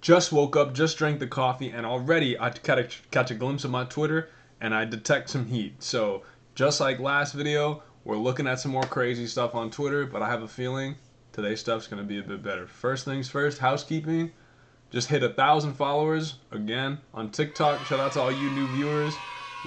Just woke up, just drank the coffee, and already I catch a glimpse of my Twitter and I detect some heat. So just like last video, we're looking at some more crazy stuff on Twitter, but I have a feeling today's stuff's gonna be a bit better. First things first, housekeeping. Just hit 1,000 followers again on TikTok. Shout out to all you new viewers,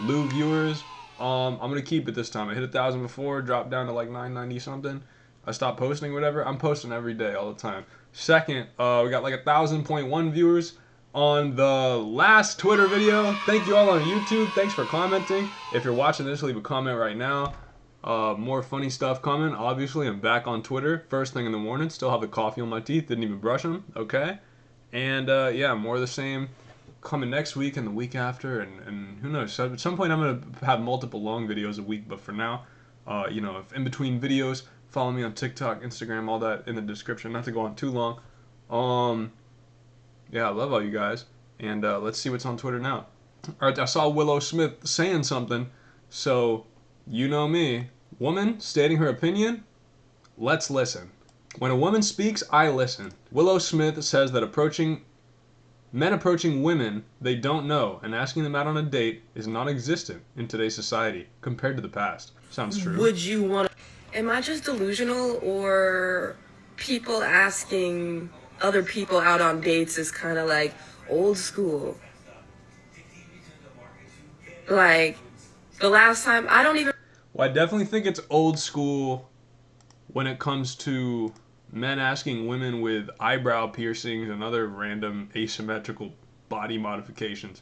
Lou viewers. I'm gonna keep it this time. I hit 1,000 before, dropped down to like 990 something. I stopped posting, whatever. I'm posting every day, all the time. Second, we got like 1,000.1 viewers on the last Twitter video. Thank you all on YouTube. Thanks for commenting. If you're watching this, leave a comment right now. More funny stuff coming. Obviously, I'm back on Twitter. First thing in the morning. Still have the coffee on my teeth. Didn't even brush them. Okay. And yeah, more of the same coming next week and the week after. And who knows? So at some point, I'm going to have multiple long videos a week. But for now, you know, if in between videos, follow me on TikTok, Instagram, all that in the description. Not to go on too long. Yeah, I love all you guys. And let's see what's on Twitter now. All right, I saw Willow Smith saying something. So, you know me. Woman stating her opinion. Let's listen. When a woman speaks, I listen. Willow Smith says that men approaching women they don't know and asking them out on a date is non-existent in today's society compared to the past. Sounds true. Would you want to... Am I just delusional, or people asking other people out on dates is kind of like old school? Like, the last time, I don't even... Well, I definitely think it's old school when it comes to men asking women with eyebrow piercings and other random asymmetrical body modifications.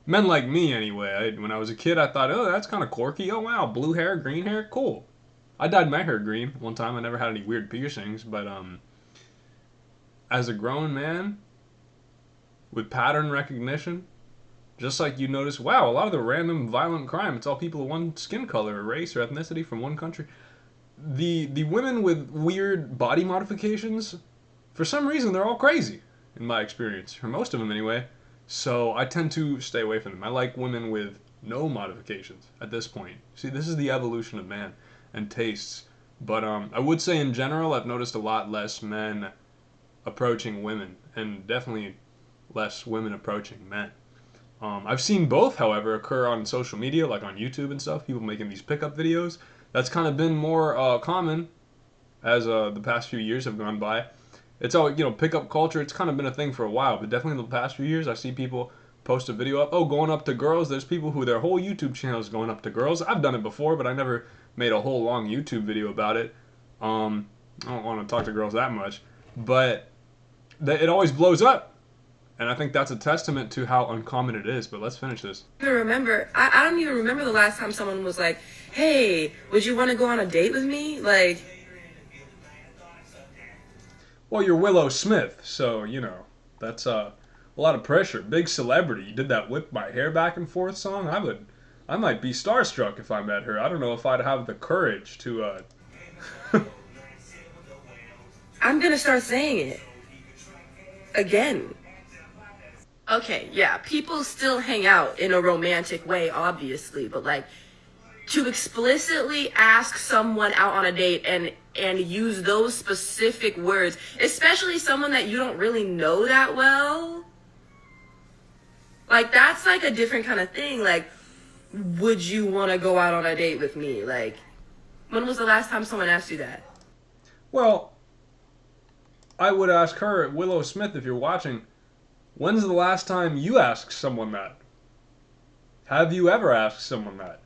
Men like me, anyway. When I was a kid, I thought, oh, that's kind of quirky. Oh, wow, blue hair, green hair, cool. I dyed my hair green one time. I never had any weird piercings, but as a grown man with pattern recognition, just like you notice, wow, a lot of the random violent crime, it's all people of one skin color or race or ethnicity from one country. The women with weird body modifications, for some reason, they're all crazy, in my experience. For most of them, anyway. So I tend to stay away from them. I like women with no modifications at this point. See, this is the evolution of man and tastes. But I would say in general, I've noticed a lot less men approaching women, and definitely less women approaching men. I've seen both, however, occur on social media, like on YouTube and stuff. People making these pickup videos. That's kind of been more common as the past few years have gone by. It's all, you know, pickup culture. It's kind of been a thing for a while, but definitely in the past few years, I see people post a video up, oh, going up to girls. There's people who their whole YouTube channel is going up to girls. I've done it before, but I never made a whole long YouTube video about it. I don't want to talk to girls that much, but it always blows up. And I think that's a testament to how uncommon it is. But let's finish this. I don't even remember the last time someone was like, hey, would you want to go on a date with me? Like... Well, you're Willow Smith, so, you know, that's a lot of pressure. Big celebrity. You did that whip my hair back and forth song. I might be starstruck if I met her. I don't know if I'd have the courage to, I'm gonna start saying it. Again. Okay, yeah, people still hang out in a romantic way, obviously, but like, to explicitly ask someone out on a date and use those specific words, especially someone that you don't really know that well, like, that's like a different kind of thing. Like, would you want to go out on a date with me? Like, when was the last time someone asked you that? Well, I would ask her, Willow Smith, if you're watching, when's the last time you asked someone that? Have you ever asked someone that?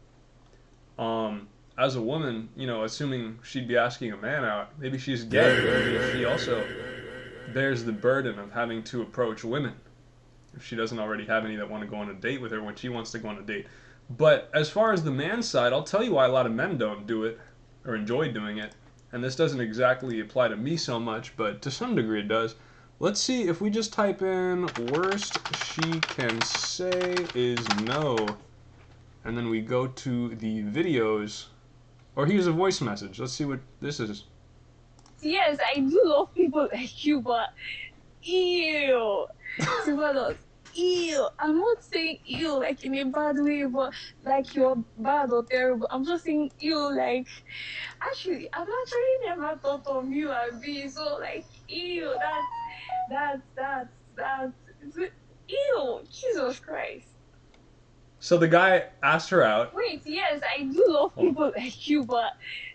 As a woman, you know, assuming she'd be asking a man out, maybe she's gay, maybe she also bears the burden of having to approach women if she doesn't already have any that want to go on a date with her when she wants to go on a date. But as far as the man's side, I'll tell you why a lot of men don't do it or enjoy doing it. And this doesn't exactly apply to me so much, but to some degree it does. Let's see if we just type in worst she can say is no, and then we go to the videos, or here's a voice message. Let's see what this is. Yes, I do love people like you, but ew. Silvanos, ew. I'm not saying ew like in a bad way, but like you're bad or terrible. I'm just saying ew like, actually, I've actually never thought of you as being so like ew. That's that. Ew, Jesus Christ. So the guy asked her out. Wait, yes, I do love people like you, but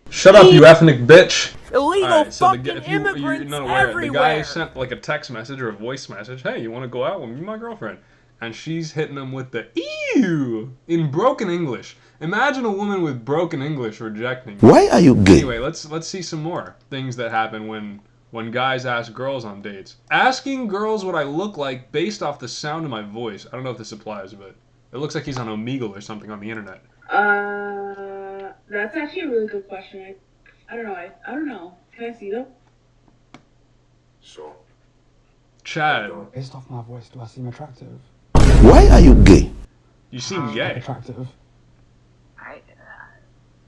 Shut up, you ethnic bitch. Illegal Alright, so fucking if you're immigrants not aware, the guy everywhere. sent like a text message or a voice message. Hey, you want to go out with me and my girlfriend? And she's hitting him with the ew in broken English. Imagine a woman with broken English rejecting. Why are you gay? Anyway, let's see some more things that happen when guys ask girls on dates. Asking girls what I look like based off the sound of my voice. I don't know if this applies, but it looks like he's on Omegle or something on the internet. That's actually a really good question. I don't know. I don't know. Can I see them? Sure. Chad, Based off my voice, do I seem attractive? Why are you gay? you seem gay. Attractive.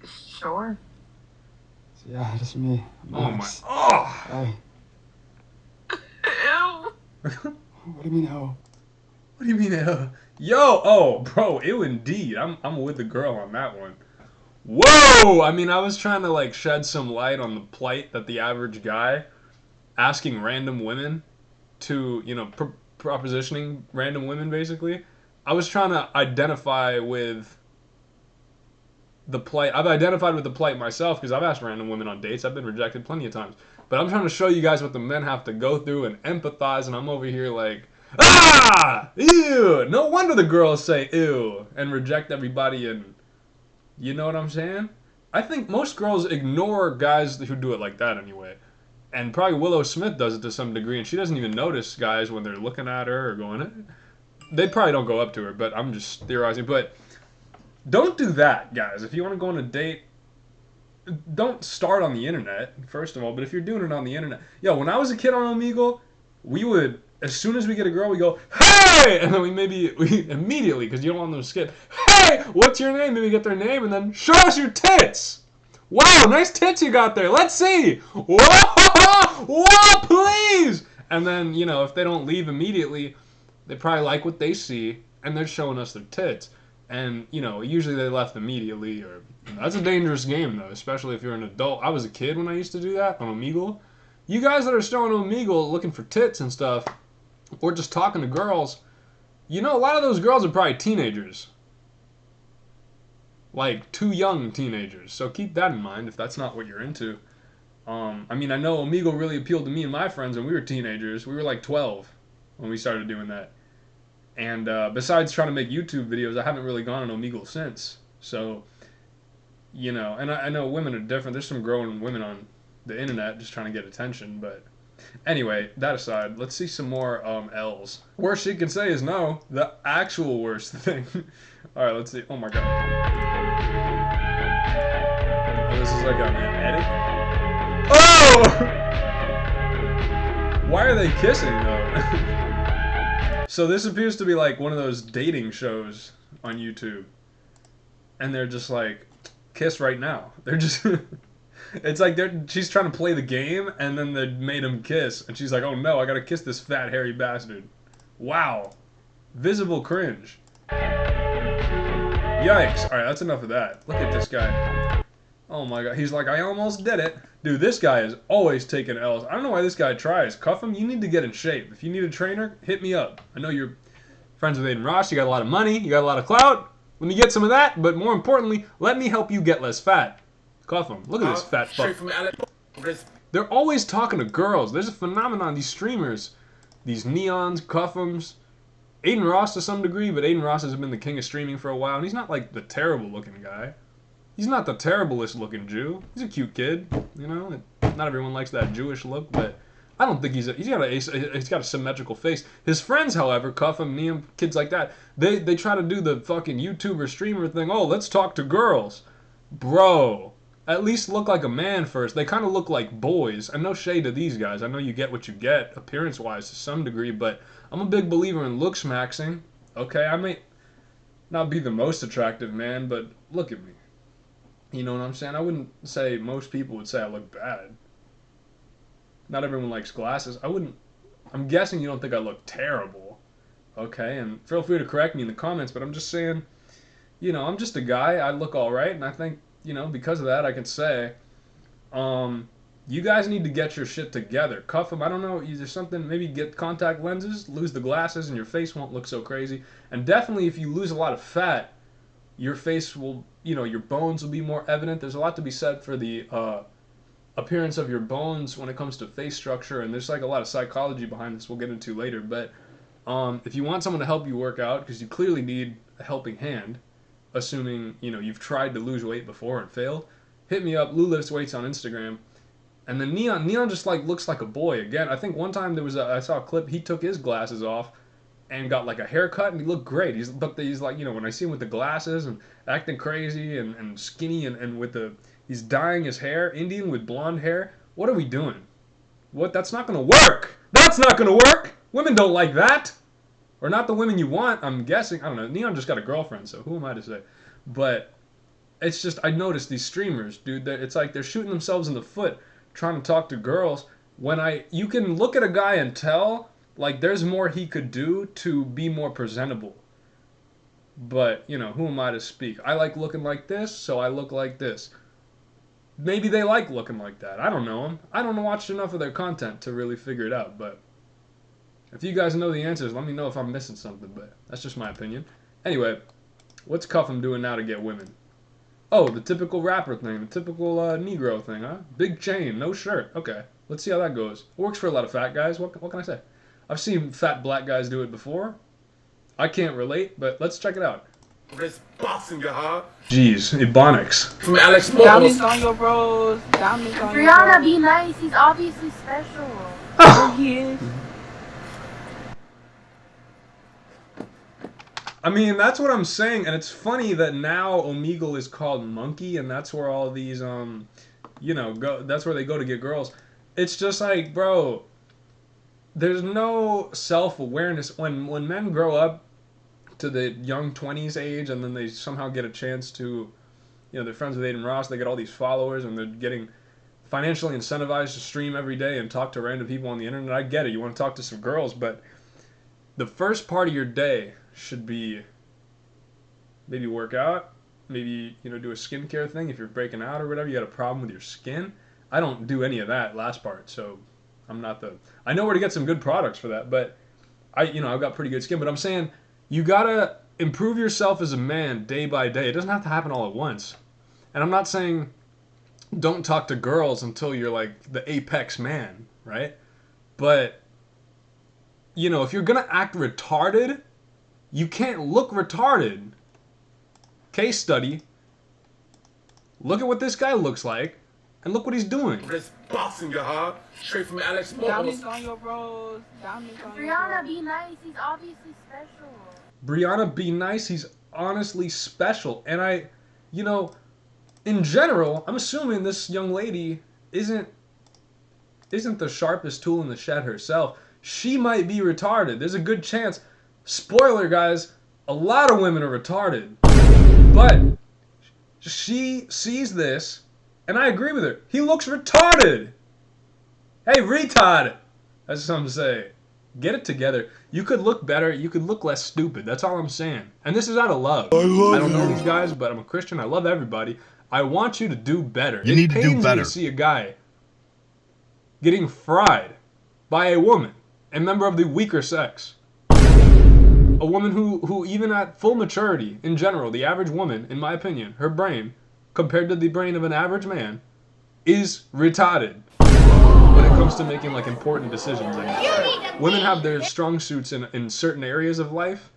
Sure. So yeah, just me. Oh my. Max. Oh! Hey, Ew. what do you mean, oh? What do you mean, yo? Oh, bro, ew indeed. I'm with the girl on that one. Whoa! I mean, I was trying to like shed some light on the plight that the average guy asking random women to, propositioning random women basically. I was trying to identify with the plight. I've identified with the plight myself because I've asked random women on dates. I've been rejected plenty of times. But I'm trying to show you guys what the men have to go through and empathize, and I'm over here like, ah! Ew! No wonder the girls say ew and reject everybody, and you know what I'm saying? I think most girls ignore guys who do it like that anyway. And probably Willow Smith does it to some degree, and she doesn't even notice guys when they're looking at her or going, they probably don't go up to her, but I'm just theorizing. But don't do that, guys. If you want to go on a date, don't start on the internet, first of all. But if you're doing it on the internet, when I was a kid on Omegle, we would, as soon as we get a girl, we go, hey! And then we immediately, because you don't want them to skip, hey, what's your name? Maybe get their name, and then show us your tits. Wow, nice tits you got there. Let's see. Whoa, whoa, please. And then, if they don't leave immediately, they probably like what they see, and they're showing us their tits. And, usually they left immediately, or that's a dangerous game, though, especially if you're an adult. I was a kid when I used to do that on Omegle. You guys that are still on Omegle looking for tits and stuff, or just talking to girls, a lot of those girls are probably teenagers. Like, too young teenagers. So keep that in mind if that's not what you're into. I know Omegle really appealed to me and my friends when we were teenagers. We were like 12 when we started doing that. And besides trying to make YouTube videos, I haven't really gone on Omegle since. So, and I know women are different. There's some grown women on the internet just trying to get attention. But anyway, that aside, let's see some more L's. Worst she can say is no. The actual worst thing. All right, let's see. Oh my god. Oh, this is like an edit. Oh! Why are they kissing though? So this appears to be like one of those dating shows on YouTube. And they're just like, kiss right now. They're just, it's like she's trying to play the game and then they made him kiss. And she's like, oh no, I gotta kiss this fat hairy bastard. Wow. Visible cringe. Yikes. Alright, that's enough of that. Look at this guy. Oh my god. He's like, I almost did it. Dude, this guy is always taking L's. I don't know why this guy tries. Cuff him. You need to get in shape. If you need a trainer, hit me up. I know you're friends with Aiden Ross. You got a lot of money. You got a lot of clout. Let me get some of that. But more importantly, let me help you get less fat. Cuff him. Look at this fat fuck. They're always talking to girls. There's a phenomenon. These streamers, these neons, cuff 'ems. Aiden Ross to some degree, but Aiden Ross has been the king of streaming for a while. And he's not like the terrible looking guy. He's not the terriblest looking Jew. He's a cute kid, Not everyone likes that Jewish look, but I don't think he's got a symmetrical face. His friends, however, cuff him, knee him, kids like that. They try to do the fucking YouTuber streamer thing. Oh, let's talk to girls, bro. At least look like a man first. They kind of look like boys. And no shade to these guys. I know you get what you get appearance-wise to some degree, but I'm a big believer in looks maxing. Okay, I may not be the most attractive man, but look at me. You know what I'm saying? I wouldn't say most people would say I look bad. Not everyone likes glasses. I'm guessing you don't think I look terrible. Okay, and feel free to correct me in the comments, but I'm just saying, I'm just a guy. I look alright, and I think, because of that, I can say, You guys need to get your shit together. Cuff them. I don't know. Either something. Maybe get contact lenses. Lose the glasses, and your face won't look so crazy. And definitely, if you lose a lot of fat, your face will, your bones will be more evident. There's a lot to be said for the appearance of your bones when it comes to face structure, and there's like a lot of psychology behind this we'll get into later. But if you want someone to help you work out, because you clearly need a helping hand, assuming you've tried to lose weight before and failed, hit me up. Lou Lifts Weights on Instagram. And then Neon just like looks like a boy again. I think one time I saw a clip. He took his glasses off and got like a haircut, and he looked great. He's like, when I see him with the glasses and acting crazy and skinny and with he's dyeing his hair, Indian with blonde hair. What are we doing? What? That's not gonna work. That's not gonna work. Women don't like that, or not the women you want. I'm guessing. I don't know. Neon just got a girlfriend, so who am I to say? But it's just I noticed these streamers, dude. It's like they're shooting themselves in the foot trying to talk to girls when you can look at a guy and tell like there's more he could do to be more presentable. But who am I to speak? I like looking like this, so I look like this. Maybe they like looking like that. I don't know them. I don't watch enough of their content to really figure it out. But if you guys know the answers, let me know if I'm missing something. But that's just my opinion. Anyway, what's Cuffham doing now to get women? Oh, the typical rapper thing, the typical Negro thing, huh? Big chain, no shirt. Okay, let's see how that goes. Works for a lot of fat guys. What can I say? I've seen fat black guys do it before. I can't relate, but let's check it out. Jeez, Ebonics. From Alex Diamonds on your bros. Diamonds on your Brianna, bros. be nice. He's obviously special. Oh, he is. I mean, that's what I'm saying, and it's funny that now Omegle is called Monkey, and that's where all these, that's where they go to get girls. It's just like, bro, there's no self-awareness. When men grow up to the young 20s age, and then they somehow get a chance to, they're friends with Aiden Ross, they get all these followers, and they're getting financially incentivized to stream every day and talk to random people on the internet. I get it, you want to talk to some girls, but the first part of your day should be maybe work out, maybe do a skincare thing if you're breaking out or whatever, you got a problem with your skin. I don't do any of that last part, so I know where to get some good products for that, but I've got pretty good skin. But I'm saying you gotta improve yourself as a man day by day. It doesn't have to happen all at once. And I'm not saying don't talk to girls until you're like the apex man, right? But if you're gonna act retarded, you can't look retarded. Case study. Look at what this guy looks like, and look what he's doing. Straight from Alex Diamonds on your bros. Diamonds on your Brianna, bros. be nice. He's obviously special. Brianna, be nice. He's honestly special. And in general, I'm assuming this young lady isn't the sharpest tool in the shed herself. She might be retarded. There's a good chance. Spoiler, guys, a lot of women are retarded. But she sees this, and I agree with her. He looks retarded. Hey, retard, as some say. Get it together. You could look better. You could look less stupid. That's all I'm saying. And this is out of love. I don't know these guys, but I'm a Christian. I love everybody. I want you to do better. You need to do It pains me better. to see a guy getting fried by a woman, a member of the weaker sex. A woman who even at full maturity, in general, the average woman, in my opinion, her brain, compared to the brain of an average man, is retarded when it comes to making like important decisions. Women have their strong suits in certain areas of life,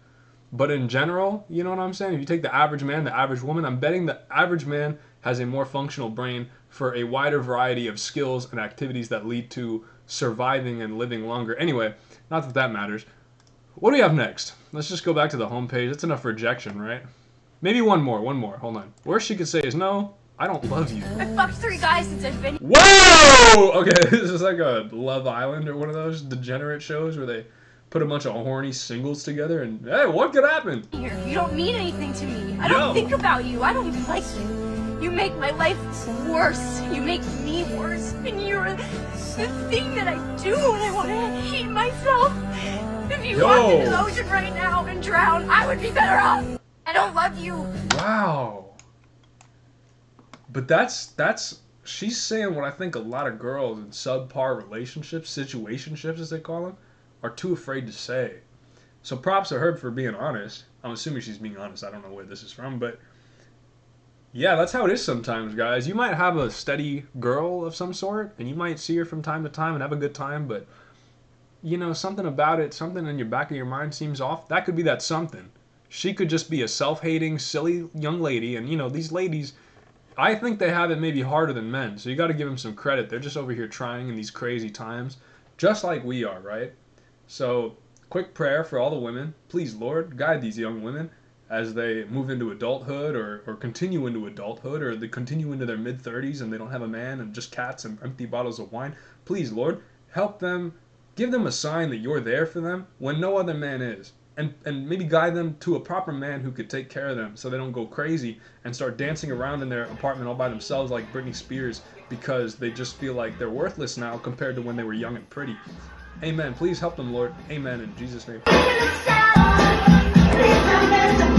but in general, you know what I'm saying? If you take the average man, the average woman, I'm betting the average man has a more functional brain for a wider variety of skills and activities that lead to surviving and living longer. Anyway, not that that matters. What do we have next? Let's just go back to the homepage. That's enough rejection, right? Maybe one more. Hold on. Worst she could say is, no, I don't love you. I fucked 3 guys since I've been Whoa! Okay, this is like a Love Island or one of those degenerate shows where they put a bunch of horny singles together and, hey, what could happen? here. You don't mean anything to me. I don't think about you. I don't like you. You make my life worse. You make me worse. And you're the thing that I do when I want to hate myself. If you walked into the ocean right now and drowned, I would be better off. I don't love you. Wow. But that's she's saying what I think a lot of girls in subpar relationships, situationships as they call them, are too afraid to say. So props to her for being honest. I'm assuming she's being honest. I don't know where this is from, but yeah, that's how it is sometimes, guys. You might have a steady girl of some sort, and you might see her from time to time and have a good time, but you know, something about it, something in your back of your mind seems off. That could be that something. She could just be a self-hating, silly young lady, and you know, these ladies, I think they have it maybe harder than men, so you got to give them some credit. They're just over here trying in these crazy times, just like we are, right? So, quick prayer for all the women. Please, Lord, guide these young women as they move into adulthood or continue into adulthood, or they continue into their mid-30s and they don't have a man and just cats and empty bottles of wine. Please, Lord, help them. Give them a sign that you're there for them when no other man is. And maybe guide them to a proper man who could take care of them so they don't go crazy and start dancing around in their apartment all by themselves like Britney Spears because they just feel like they're worthless now compared to when they were young and pretty. Amen. Please help them, Lord. Amen. In Jesus' name.